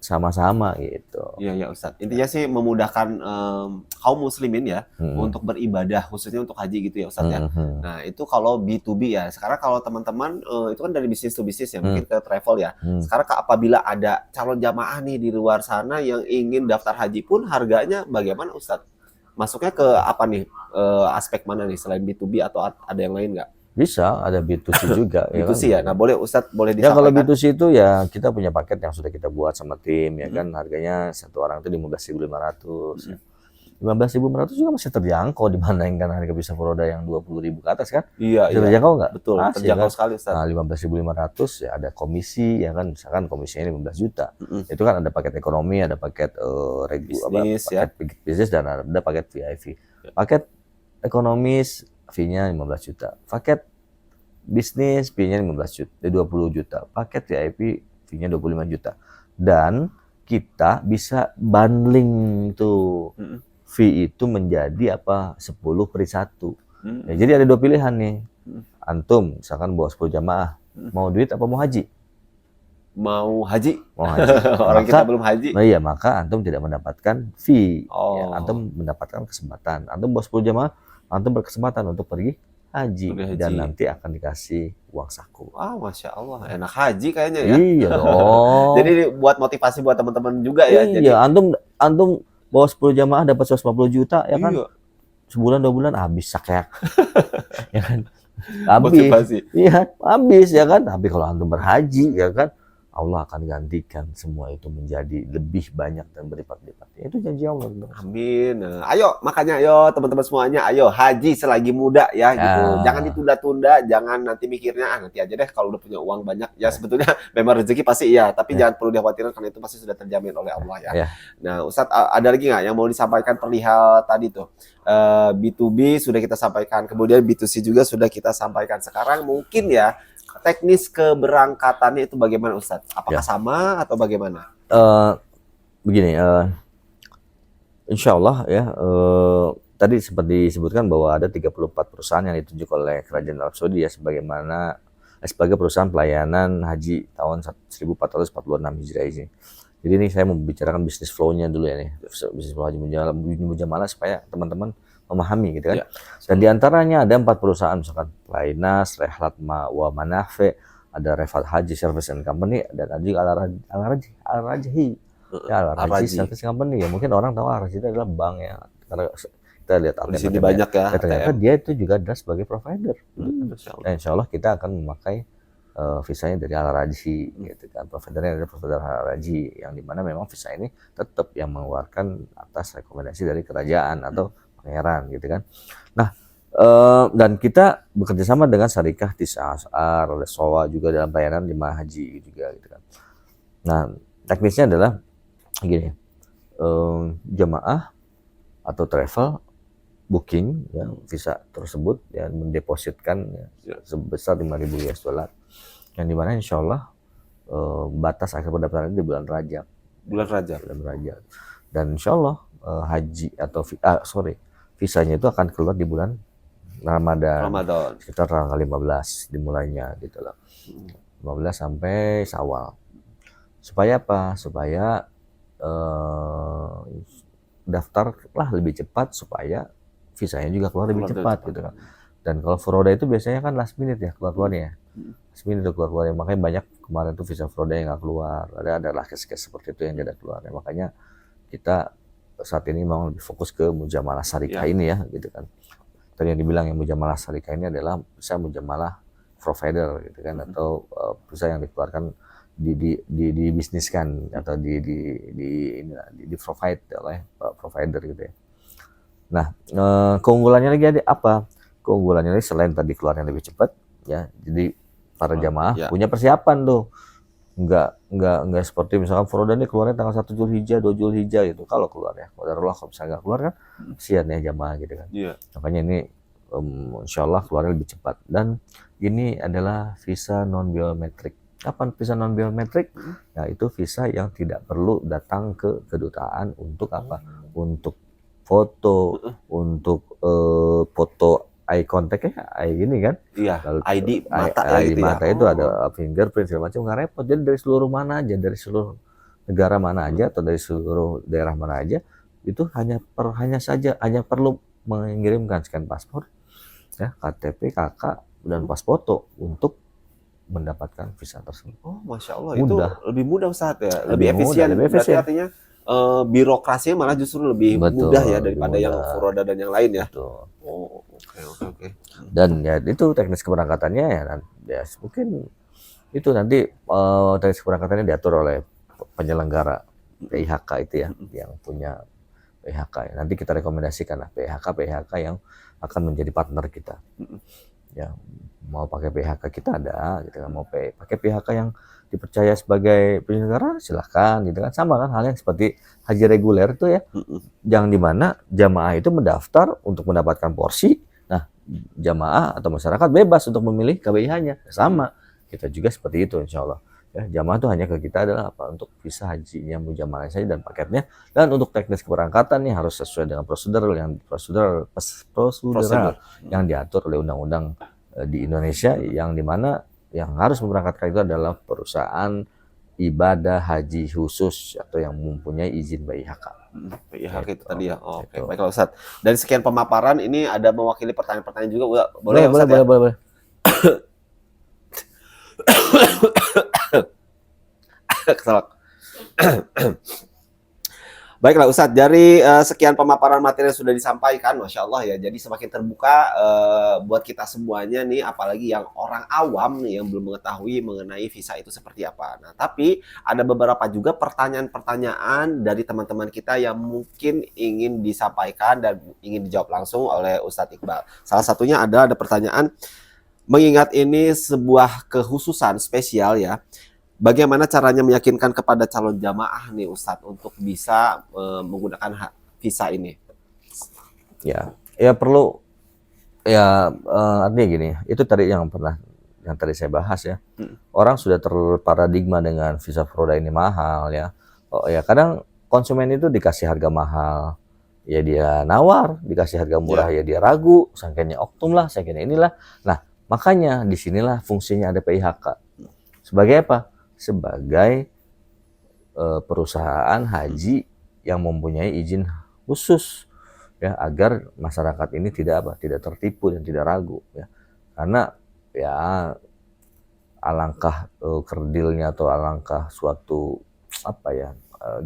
sama-sama gitu. Iya ya Ustadz. Intinya sih memudahkan kaum muslimin ya untuk beribadah khususnya untuk haji gitu ya Ustadz ya. Nah itu kalau B2B ya. Sekarang kalau teman-teman itu kan dari bisnis to bisnis ya, mungkin ke travel ya. Sekarang apabila ada calon jamaah nih di luar sana yang ingin daftar haji pun harganya bagaimana Ustadz? Masuknya ke apa nih, aspek mana nih selain B2B atau ada yang lain nggak? Bisa ada B2C juga ya kan. B2C ya. Nah boleh Ustadz boleh Ya kalau disampaikan? B2C itu ya kita punya paket yang sudah kita buat sama tim ya kan, harganya satu orang itu 15.500 ya. 15.500 juga masih terjangkau dibandingkan harga visa Furoda yang 20.000 ke atas kan. Iya Bisa iya. terjangkau nggak? Betul, Masih terjangkau kan. sekali Ustadz. Nah 15.500 ya ada komisi ya kan, misalkan komisinya 15 juta. Itu kan ada paket ekonomi, ada paket Bisnis ya. paket bisnis dan ada paket VIP. Paket ekonomis fee-nya 15 juta. Paket bisnis fee-nya 15 juta, 20 juta. Paket VIP fee-nya 25 juta. Dan kita bisa bundling tuh. Fee itu menjadi apa? 10 per 1. Ya, jadi ada 2 pilihan nih. Antum misalkan bawa 10 jamaah, mau duit apa mau haji? Mau haji. Mau haji. Orang kita belum haji. Nah iya, maka antum tidak mendapatkan fee. Oh. Ya, antum mendapatkan kesempatan. Antum bawa 10 jamaah, antum berkesempatan untuk pergi haji. Dan nanti akan dikasih uang saku. Ah, Masya Allah, enak haji kayaknya ya. Iya dong. Jadi buat motivasi buat teman-teman juga ya. Iya, Jadi antum bawa 10 jamaah dapat 150 juta ya kan. iya. Sebulan 2 bulan habis sakyak. Ya kan? Habis. Motivasi. Iya, habis ya kan. Tapi kalau antum berhaji ya kan, Allah akan gantikan semua itu menjadi lebih banyak dan berlipat-lipat. Itu janji Allah. Amin. Nah, ayo makanya ayo teman-teman semuanya, ayo haji selagi muda ya gitu. Jangan ditunda-tunda, jangan nanti mikirnya nanti aja deh kalau udah punya uang banyak. Ya sebetulnya memang rezeki pasti iya, tapi jangan perlu dikhawatirkan karena itu pasti sudah terjamin oleh Allah ya. Nah, Ustadz ada lagi nggak yang mau disampaikan perihal tadi tuh? B2B sudah kita sampaikan, kemudian B2C juga sudah kita sampaikan. Sekarang mungkin ya teknis keberangkatannya itu bagaimana Ustadz? Apakah sama atau bagaimana? Begini, insya Allah ya, tadi seperti disebutkan bahwa ada 34 perusahaan yang ditunjuk oleh Kerajaan Arab Saudi ya sebagai perusahaan pelayanan haji tahun 1446 Hijriah ini. Jadi ini saya mau membicarakan bisnis flow-nya dulu ya nih, bisnis flow haji mujamalah supaya teman-teman memahami gitu kan. Dan diantaranya ada 4 perusahaan misalkan Lainas, Rehlat wa Manafe, ada Refat Haji Service and Company, dan ada juga Al-Rajhi. Ya, Al-Rajhi Service Company ya mungkin orang tahu Al-Rajhi itu adalah bank ya. Karena kita lihat di sini banyak ya. Ternyata dia itu juga adalah sebagai provider. Dan insya Allah kita akan memakai visanya dari Al-Rajhi gitu kan. Providernya adalah provider Al-Rajhi yang dimana memang visa ini tetap yang mengeluarkan atas rekomendasi dari kerajaan atau pangeran gitu kan. Nah, dan kita bekerja sama dengan Syarikah Tis'ar, Sowa juga dalam pelayanan jemaah haji juga gitu kan. Nah, teknisnya adalah gini, jemaah atau travel booking ya, visa tersebut ya mendepositkan ya, sebesar 5.000 US dollar yang dimana insya Allah batas akhir pendaftaran di bulan Rajab. Bulan Rajab. Dan insya Allah haji atau visanya itu akan keluar di bulan Ramadan. Sekitar tanggal 15 dimulainya gitu loh. 15 sampai Syawal. Supaya apa? Supaya daftarlah lebih cepat supaya visanya juga keluar lebih cepat gitu kan. Dan kalau Furoda itu biasanya kan last minute ya keluarnya. Last minute keluarnya. Makanya banyak kemarin tuh visa Furoda yang nggak keluar. Adalah case-case seperti itu yang tidak keluar. Makanya kita saat ini mau lebih fokus ke mujamalah syarikah ini ya gitu kan. Tadi yang dibilang yang mujamalah syarikah ini adalah bisa mujamalah provider gitu kan, atau visa yang dikeluarkan dibisniskan atau di provide oleh provider gitu ya. Nah, keunggulannya lagi ada apa? Keunggulannya lagi selain tadi keluarnya lebih cepat ya. Jadi para jamaah punya persiapan tuh. Enggak seperti misalkan Furoda ini keluarnya tanggal 1 Zulhijjah, 2 Zulhijjah gitu. Kalau keluar ya, kalau bisa nggak keluar kan kasihan ya jamaah gitu kan. Makanya ini insya Allah keluarnya lebih cepat. Dan ini adalah visa non biometrik. Kapan visa non biometrik? Ya itu visa yang tidak perlu datang ke kedutaan untuk apa? Untuk foto, untuk foto eye contact ya, ini kan? Iya. Lalu, ID mata ID gitu mata ya. Itu ada fingerprint segala macam, nggak repot. Jadi dari seluruh mana aja, dari seluruh negara mana aja atau dari seluruh daerah mana aja, itu hanya perlu mengirimkan scan paspor, ya, KTP, KK, dan pas foto untuk mendapatkan visa tersebut. Oh, Masya Allah, Mudah. itu lebih mudah Ustadz ya, Lebih mudah, lebih Berarti efisien. artinya birokrasinya malah justru lebih Betul, mudah ya lebih daripada yang mudah. Furoda dan yang lain ya. Betul. Oh, oke. Dan ya itu teknis keberangkatannya ya mungkin itu nanti teknis keberangkatannya diatur oleh penyelenggara PIHK itu ya, yang punya PIHK. Nanti kita rekomendasikan lah PIHK yang akan menjadi partner kita. Ya, mau pakai PIHK kita ada, gitu kan. Mau pakai PIHK yang dipercaya sebagai penyelenggara silahkan, gitu kan. Sama kan halnya seperti haji reguler itu ya, yang dimana jamaah itu mendaftar untuk mendapatkan porsi. Nah, jamaah atau masyarakat bebas untuk memilih KBIH-nya. Sama, kita juga seperti itu insya Allah. Ya, jamaah itu hanya ke kita adalah apa, untuk visa hajinya mujamalah saja dan paketnya, dan untuk teknis keberangkatan nih harus sesuai dengan prosedur yang diatur oleh undang-undang di Indonesia, yang dimana yang harus memberangkatkan itu adalah perusahaan ibadah haji khusus atau yang mempunyai izin PIHK. PIHK itu tadi ya. Oh, oke, Gitu. baiklah Ustadz. Dari sekian pemaparan ini ada mewakili pertanyaan-pertanyaan juga, boleh Boleh, Ustadz ya? boleh. Keselak. Baiklah Ustadz, dari sekian pemaparan materi yang sudah disampaikan, Masya Allah ya, jadi semakin terbuka buat kita semuanya nih, apalagi yang orang awam nih yang belum mengetahui mengenai visa itu seperti apa. Nah, tapi ada beberapa juga pertanyaan-pertanyaan dari teman-teman kita yang mungkin ingin disampaikan dan ingin dijawab langsung oleh Ustadz Iqbal. Salah satunya ada pertanyaan, mengingat ini sebuah kekhususan spesial ya, bagaimana caranya meyakinkan kepada calon jamaah nih Ustadz untuk bisa menggunakan visa ini? Ya perlu ya, artinya gini, itu tadi yang tadi saya bahas ya. Orang sudah terparadigma dengan visa Furoda ini mahal ya. Oh ya, kadang konsumen itu dikasih harga mahal, ya dia nawar, dikasih harga murah ya dia ragu, sangkanya oknum lah, sangkanya inilah. Nah, makanya disinilah fungsinya ada PIHK. Sebagai apa? Sebagai perusahaan haji yang mempunyai izin khusus ya, agar masyarakat ini tidak tertipu dan tidak ragu ya. Karena ya alangkah kerdilnya atau alangkah suatu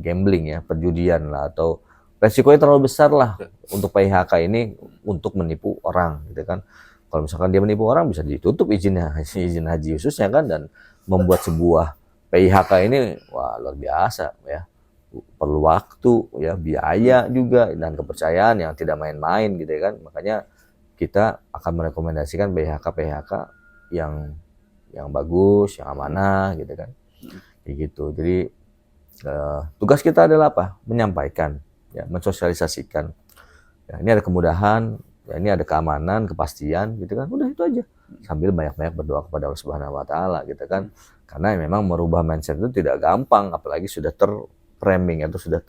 gambling ya, perjudian lah, atau resikonya terlalu besar lah untuk PIHK ini untuk menipu orang gitu kan. Kalau misalkan dia menipu orang, bisa ditutup izin haji khususnya kan, dan membuat sebuah PIHK ini wah luar biasa ya, perlu waktu ya, biaya juga, dan kepercayaan yang tidak main-main gitu ya kan. Makanya kita akan merekomendasikan PIHK yang bagus, yang amanah gitu kan. Kayak gitu. Jadi tugas kita adalah apa? Menyampaikan ya, mensosialisasikan. Ya, ini ada kemudahan, ya, ini ada keamanan, kepastian gitu kan. Udah itu aja. Sambil banyak-banyak berdoa kepada Allah Subhanahu wa taala gitu kan. Karena memang merubah mindset itu tidak gampang, apalagi sudah terframing atau sudah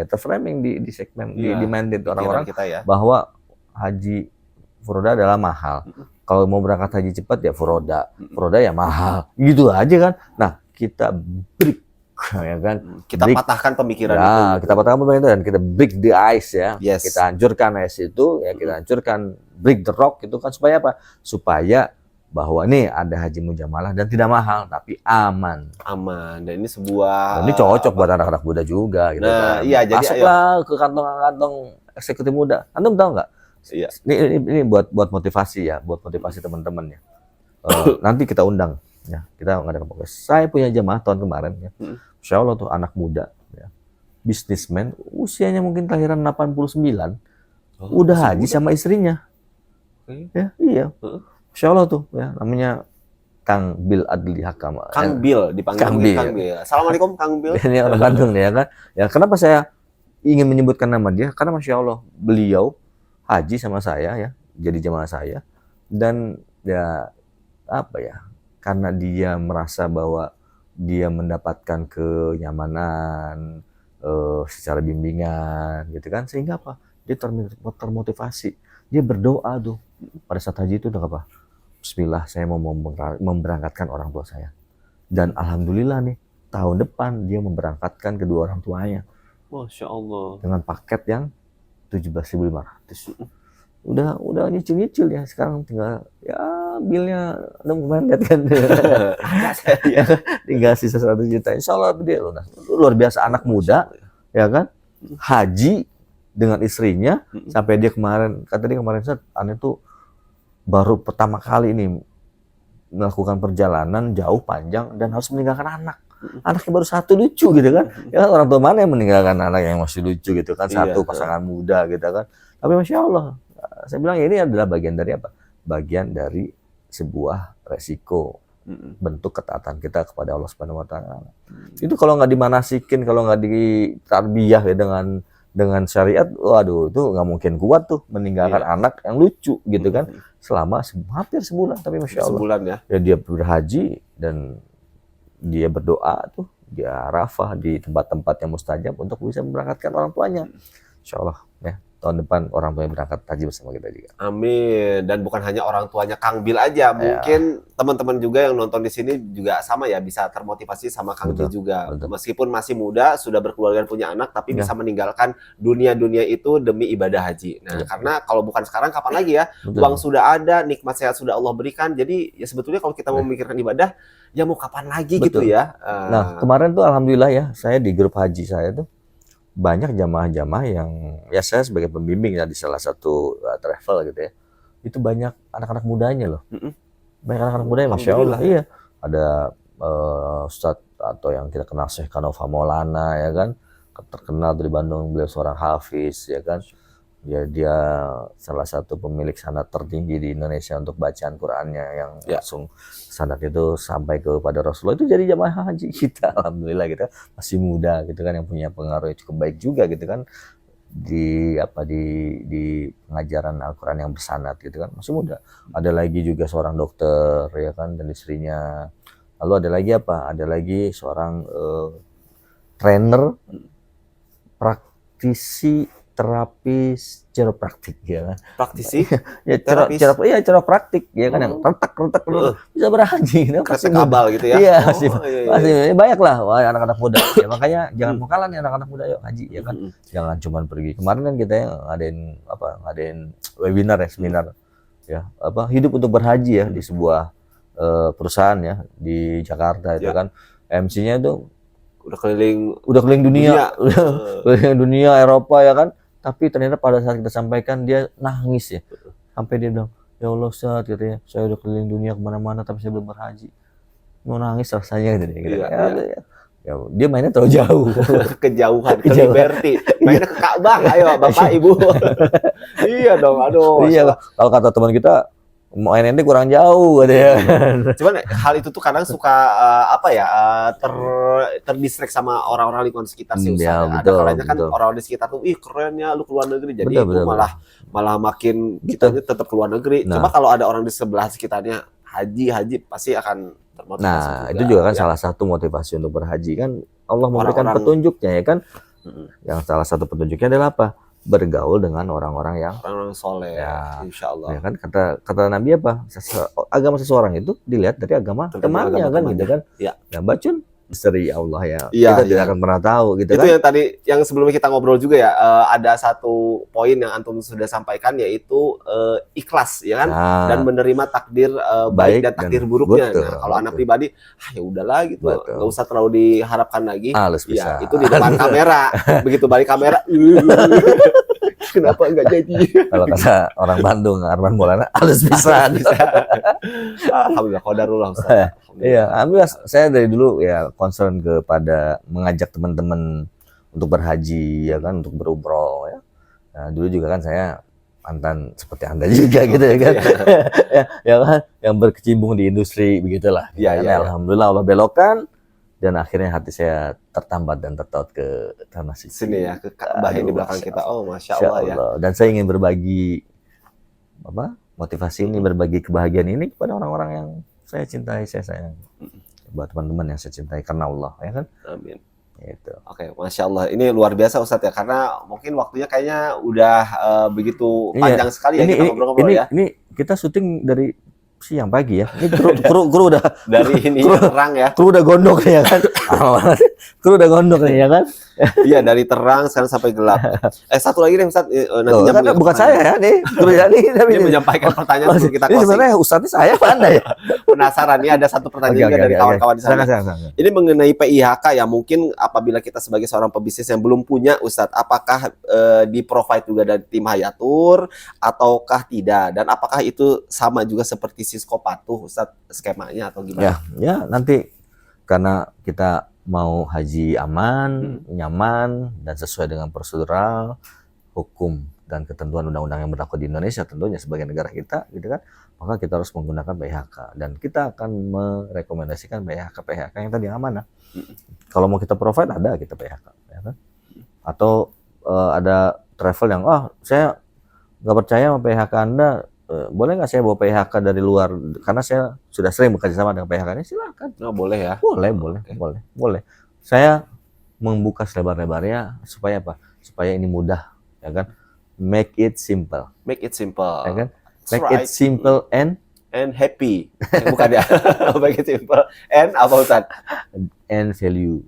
terframing di segmen di mindset orang-orang kita ya, bahwa haji Furoda adalah mahal. Kalau mau berangkat haji cepat ya Furoda ya mahal. Gitu aja kan. Nah, kita break ya kan. Kita patahkan pemikiran itu. Ya, kita patahkan pemikiran itu dan kita break the ice ya. Yes. Kita hancurkan ice itu ya, kita hancurkan, break the rock itu kan, supaya apa? Supaya bahwa nih ada haji mujamalah dan tidak mahal tapi aman. Dan ini sebuah, Dan ini cocok buat anak-anak muda juga gitu nah, kan. Iya, jadi masuklah ke kantong-kantong eksekutif muda. Antum tahu nggak? Iya. Ini buat motivasi ya, buat motivasi teman-teman ya. Nanti kita undang ya, kita ngadakan podcast. Saya punya jamaah tahun kemarin ya. Insya Allah tuh anak muda ya, bisnismen, usianya mungkin kelahiran 89, udah haji muda sama istrinya. Ya, iya. Insya Allah tuh ya, namanya Kang Bil Adli Hakam. Kang Bil, dipanggil Kang Bil. Assalamualaikum Kang Bil. Ini orang Bandung ya kan. Ya, kenapa saya ingin menyebutkan nama dia? Karena Masya Allah, beliau haji sama saya ya, jadi jemaah saya, dan ya karena dia merasa bahwa dia mendapatkan kenyamanan secara bimbingan gitu kan, sehingga apa? Dia termotivasi. Dia berdoa tuh pada saat haji itu udah apa? Bismillah, saya mau memberangkatkan orang tua saya. Dan alhamdulillah nih, tahun depan dia memberangkatkan kedua orang tuanya. Masya Allah. Dengan paket yang 17.500. Udah nyicil ya, sekarang tinggal ya bilnya udah kemarin lihat kan. Tinggal sisa 1 juta. Insya Allah dia luar biasa, anak muda ya kan, haji dengan istrinya sampai dia kemarin, kata dia kemarin, Ustaz, aneh tuh baru pertama kali ini melakukan perjalanan jauh panjang dan harus meninggalkan anak. Anaknya baru 1 lucu gitu kan. Ya kan, orang tua mana yang meninggalkan anak yang masih lucu gitu kan, 1 pasangan muda gitu kan. Tapi Masya Allah, saya bilang ini adalah bagian dari apa? Bagian dari sebuah resiko, bentuk ketaatan kita kepada Allah Subhanahu wa taala. Itu kalau nggak dimanasikin, kalau nggak ditarbiyah ya dengan syariat, waduh itu nggak mungkin kuat tuh meninggalkan anak yang lucu gitu kan selama hampir sebulan. Tapi Masya Allah, sebulan ya dia berhaji dan dia berdoa tuh di Arafah, di tempat-tempat yang mustajab untuk bisa memberangkatkan orang tuanya. Insya Allah ya, tahun depan orang tuanya berangkat haji bersama kita juga. Amin. Dan bukan hanya orang tuanya Kang Bil aja, mungkin teman-teman juga yang nonton di sini juga sama ya, bisa termotivasi sama Kang Bil juga. Meskipun masih muda, sudah berkeluarga dan punya anak, tapi bisa meninggalkan dunia-dunia itu demi ibadah haji. Nah, karena kalau bukan sekarang kapan lagi ya? Uang sudah ada, nikmat sehat sudah Allah berikan. Jadi ya sebetulnya kalau kita mau memikirkan ibadah, ya mau kapan lagi gitu ya. Nah, kemarin tuh alhamdulillah ya, saya di grup haji saya tuh banyak jamaah-jamaah yang ya, saya sebagai pembimbing ya di salah satu travel gitu ya, itu banyak anak-anak mudanya loh. Banyak anak-anak mudanya, Masya Allah. Iya, ada Ustadz atau yang kita kenal Syekh Kanova Maulana ya kan, terkenal dari Bandung, beliau seorang hafiz ya kan. Ya, dia salah satu pemilik sanad tertinggi di Indonesia untuk bacaan Qur'annya yang langsung sanad itu sampai kepada Rasulullah. Itu jadi jamaah haji kita, alhamdulillah gitu, masih muda gitu kan, yang punya pengaruh cukup baik juga gitu kan di pengajaran Al-Qur'an yang bersanad gitu kan, masih muda. Ada lagi juga seorang dokter ya kan dan istrinya. Lalu ada lagi apa? Ada lagi seorang trainer praktisi terapis chiropraktik ya kan. Praktisi ya chiropraktik ya kan, yang rentak bisa berhaji gitu. Kretek kabal gitu ya. Iya, masih banyak lah anak-anak muda. Ya makanya jangan mau kalah nih anak-anak muda, yuk haji ya kan. Jangan cuma pergi. Kemarin kan kita ngadain webinar ya, seminar ya, hidup untuk berhaji ya di sebuah perusahaan ya di Jakarta itu kan. MC-nya itu udah keliling dunia, keliling dunia, Eropa ya kan. Tapi ternyata pada saat kita sampaikan dia nangis ya, sampai dia bilang, ya Allah Ustaz, katanya saya udah keliling dunia kemana-mana tapi saya belum berhaji, mau nangis rasanya gitu. Ya, dia mainnya terlalu jauh, kejauhan, ke Liberty, mainnya ke Ka'bah, ayo Bapak Ibu. Iya dong, aduh. Iya, kalau kata teman kita, main ini kurang jauh katanya. Cuman hal itu tuh kadang suka terdistract sama orang-orang lingkungan sekitar sih. Ya, ada kalanya kan orang di sekitar tuh, ih kerennya lu keluar negeri, jadi itu malah makin kitanya tetap keluar negeri. Coba kalau ada orang di sebelah sekitarnya haji pasti akan termotivasi. Nah, itu juga kan salah satu motivasi untuk berhaji kan, Allah memberikan petunjuknya ya kan. Yang salah satu petunjuknya adalah apa? Bergaul dengan orang-orang yang soleh, ya, insya Allah. Ya kan, kata Nabi apa? Agama seseorang itu dilihat dari agama temannya kan, gitu kan. Ya, bacun misteri Allah ya. Kita tidak akan pernah tahu gitu kan. Itu yang tadi yang sebelumnya kita ngobrol juga ya, ada satu poin yang antum sudah sampaikan, yaitu ikhlas ya kan, dan menerima takdir baik dan takdir buruknya. Nah, kalau anak pribadi, ya udahlah gitu, nggak usah terlalu diharapkan lagi. Ya, itu di depan kamera. Begitu balik kamera, kenapa nggak jadi? Kalau kata orang Bandung, Arman Maulana, halus bisa. Alhamdulillah, qadarullah Ustaz. Iya, alhamdulillah saya dari dulu ya concern kepada mengajak teman-teman untuk berhaji ya kan, untuk berumroh ya. Nah, dulu juga kan saya mantan seperti Anda juga gitu ya kan. ya kan, yang berkecimpung di industri begitulah. Ya, alhamdulillah Allah belokkan dan akhirnya hati saya tertambat dan tertaut ke tanah sini ya, ke Ka'bah di belakang kita. Oh, Masya Allah ya. Dan saya ingin berbagi motivasi ini, berbagi kebahagiaan ini kepada orang-orang yang saya cintai, saya sayang, buat teman-teman yang saya cintai karena Allah ya kan. Amin. Itu. Oke, Masya Allah. Ini luar biasa Ustadz ya, karena mungkin waktunya kayaknya udah begitu panjang sekali ya kita ngobrol-ngobrol ya. Ini kita syuting dari siang pagi ya. Ini kru udah Dari ini terang ya. kru udah gondok ya kan. Kru udah gondok nih ya kan. Iya, dari terang sekarang sampai gelap. Satu lagi deh Ustaz, nanti Kan bukan saya ya nih. Kru ya nih tapi Dia menyampaikan pertanyaan sebelum kita ini closing. sebenarnya Ustadz saya mana ya? Penasaran nih, ada satu pertanyaan juga dari kawan-kawan di sana. Ini mengenai PIHK ya, mungkin apabila kita sebagai seorang pebisnis yang belum punya Ustadz, apakah di-provide juga dari tim Hayatur ataukah tidak? Dan apakah itu sama juga seperti Sisko Patuh Ustadz skemanya atau gimana? Ya nanti karena kita mau haji aman, nyaman, dan sesuai dengan prosedural, hukum, dan ketentuan undang-undang yang berlaku di Indonesia tentunya sebagai negara kita, gitu kan, maka kita harus menggunakan PIHK. Dan kita akan merekomendasikan PIHK yang tadi yang amanah. Kalau mau kita provide, ada kita PIHK. Ya kan? Atau ada travel yang, saya nggak percaya sama PIHK Anda, boleh nggak saya bawa PIHK dari luar karena saya sudah sering bekerja sama dengan PIHK ini, silakan. Boleh ya. Boleh. Saya membuka selebar-lebarnya supaya apa? Supaya ini mudah, ya kan? Make it simple. Ya kan? Make it simple and happy. Bukan ya. Make it simple and apa Ustaz? And value.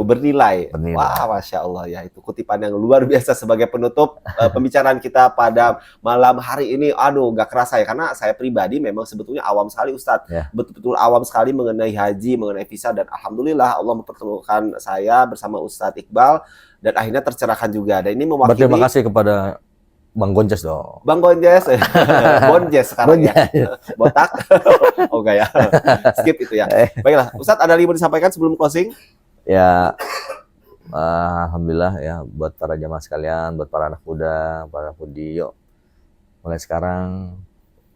Bernilai. Wah, Masya Allah ya, itu kutipan yang luar biasa sebagai penutup pembicaraan kita pada malam hari ini. Aduh, gak kerasa ya, karena saya pribadi memang sebetulnya awam sekali Ustadz. Betul-betul awam sekali mengenai haji, mengenai visa, dan alhamdulillah Allah mempertemukan saya bersama Ustadz Iqbal dan akhirnya tercerahkan juga. Dan ini mewakili. Berterima kasih kepada Bang Gonjes dong. Bang Gonjes, Bonjes sekarang ya. Botak. Oh enggak ya. Skip itu ya. Baiklah, Ustadz ada lagi mau disampaikan sebelum closing? Ya, alhamdulillah ya buat para jamaah sekalian, buat para anak muda, para pudi, yuk mulai sekarang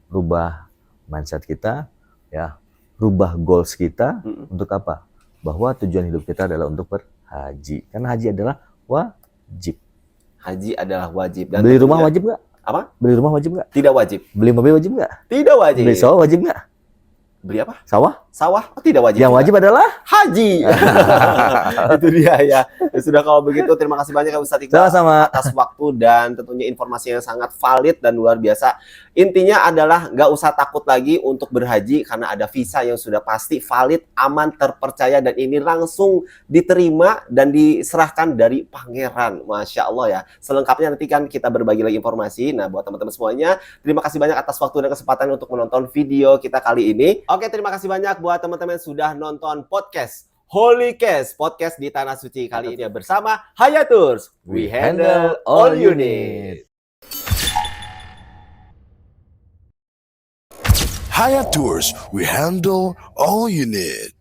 rubah mindset kita, ya, rubah goals kita untuk apa? Bahwa tujuan hidup kita adalah untuk berhaji. Karena haji adalah wajib. Haji adalah wajib. Dan beli rumah wajib nggak? Apa? Beli rumah wajib nggak? Tidak wajib. Beli mobil wajib nggak? Tidak wajib. Beli sawah wajib nggak? Beli apa? Sawah? Sawah? Tidak wajib. Yang wajib adalah haji. Itu dia ya. Sudah kalau begitu, terima kasih banyak Ustadz Iqbal atas waktu dan tentunya informasi yang sangat valid dan luar biasa. Intinya adalah nggak usah takut lagi untuk berhaji karena ada visa yang sudah pasti valid, aman, terpercaya, dan ini langsung diterima dan diserahkan dari pangeran. Masya Allah ya. Selengkapnya nanti kan kita berbagi lagi informasi. Nah, buat teman-teman semuanya, terima kasih banyak atas waktu dan kesempatan untuk menonton video kita kali ini. Oke, terima kasih banyak buat teman-teman yang sudah nonton podcast Holy Cash, podcast di Tanah Suci kali ini bersama Hayatur. We handle all you need. Hayatur, we handle all you need.